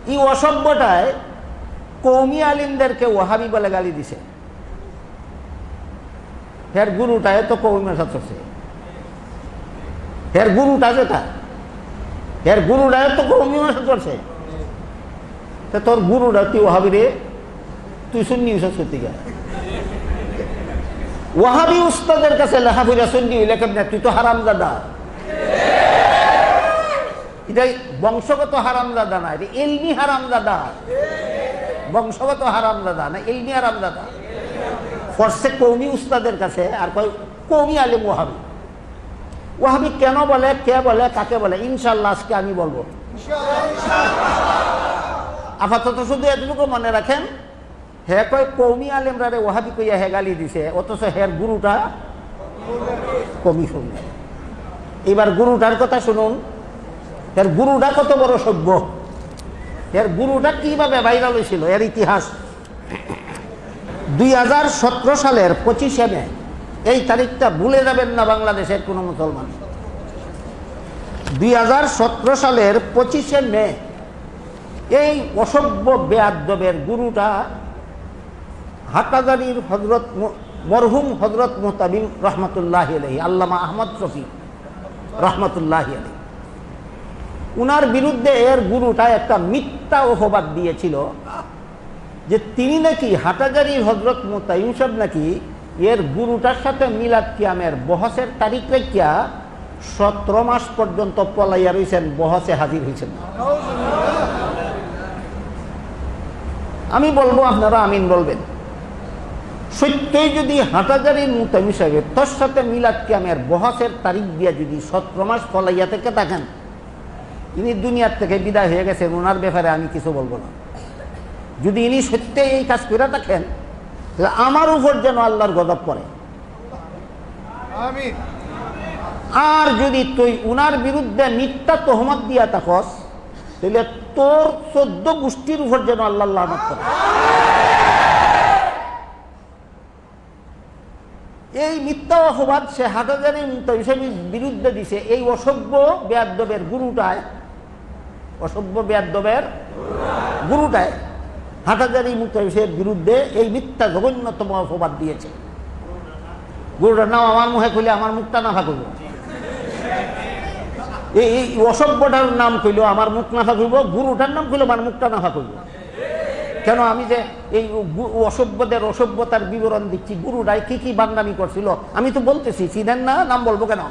এই অসভ্যটায় কৌমি আলিমদেরকে ওয়াহাবি বলে গালি দিছে। হের গুরুটায় তো কৌমি মেশাজ করছে, হের গুরুটা যেটা, হের গুরুটায় তো কৌমি মেশাজ করছে। তোর গুরুটা তুই ওয়াহাবি রে, তুই সুন্নি উসাজ করতে গা। ওয়াহাবি উস্তাদের কাছে লেখাপড়া সুন্নি হইলে কেমনে? তুই তো হারামজাদা। এটা বংশগত হারামজাদা না, এটা ইলমি হারামজাদা। বংশগত হারামজাদা না, ইলমি হারামজাদা। ফরসে কৌমি উস্তাদের কাছে আর কয় কৌমি আলেম ওয়াহাবি। ওয়াহাবি কেন বলে, কে বলে, কাকে বলে, ইনশাআল্লাহ আজকে আমি বলবো। আপাতত শুধু এতটুকু মনে রাখেন, হে কয় কৌমি আলেমরা রে ওয়াহাবি কইয়া হে গালি দিছে, অথচ হের গুরুটা কৌমি শুনল। এবার গুরুটার কথা শুনুন, এর গুরুটা কত বড় সভ্য, এর গুরুটা কিভাবে ভাইরাল হয়েছিল, এর ইতিহাস। 2017 সালের 25শে মে, এই তারিখটা ভুলে যাবেন না বাংলাদেশের কোনো মুসলমান। 2017 সালের 25শে মে এই অসভ্য বেয়াদ্দবের গুরুটা হাটহাজারীর হজরত মরহুম হজরত মুহতামিম রহমতুল্লাহি আলাইহি, আল্লামা আহমদ শফি রহমতুল্লাহি আলাইহি, উনার বিরুদ্ধে এর গুরুটা একটা মিথ্যা অপবাদ দিয়েছিল যে তিনি নাকি হাটহাজারীর হজরত মুহতামিম সাহেব নাকি এর গুরুটার সাথে মিলাদ কিয়ামের বহসের তারিখ রেখিয়া 17 মাস পর্যন্ত পলাইয়া রয়েছেন, বহসে হাজির হয়েছেন। আমি বলবো, আপনারা আমিন বলবেন। সত্যই যদি হাটহাজারীর মুহতামিম সাহেবের তোর সাথে মিলাদ কিয়ামের বহসের তারিখ দিয়ে যদি 17 মাস পলাইয়া থেকে থাকেন, ইনি দুনিয়ার থেকে বিদায় হয়ে গেছেন, ওনার ব্যাপারে আমি কিছু বলবো না। যদি ইনি সত্যি এই কাজ করে থাকেন, তাহলে আমার উপর যেন আল্লাহর গজব পড়ে। আর যদি তুই উনার বিরুদ্ধে মিথ্যা তহমত দিয়া থাকস, তাহলে তোর 14 গোষ্ঠীর উপর যেন আল্লাহ লানত করে। এই মিথ্যা অপবাদ সে হাটহাজারীর মুহতামিম সাহেবের বিরুদ্ধে দিছে এই অসভ্য বেয়াদ্দবের গুরুটায়, অসভ্য বেয়াদ্দবের গুরুটায় হাটহাজারী মুহতামিম সাহেবের বিরুদ্ধে এই মিথ্যা জঘন্যতম অপবাদ দিয়েছে। গুরুটার নাম আমার মুখে কইলে আমার মুখটা নাফা করব, এই অসভ্যটার নাম কইল আমার মুখ নাফা করব, গুরুটার নাম কইল আমার মুখটা নাফা করব। কেন? আমি যে এই অসভ্যদের অসভ্যতার বিবরণ দিচ্ছি, গুরুটাই কি কি বান্দামি করছিল আমি তো বলতেছি, চিনেন না, নাম বলবো কেন?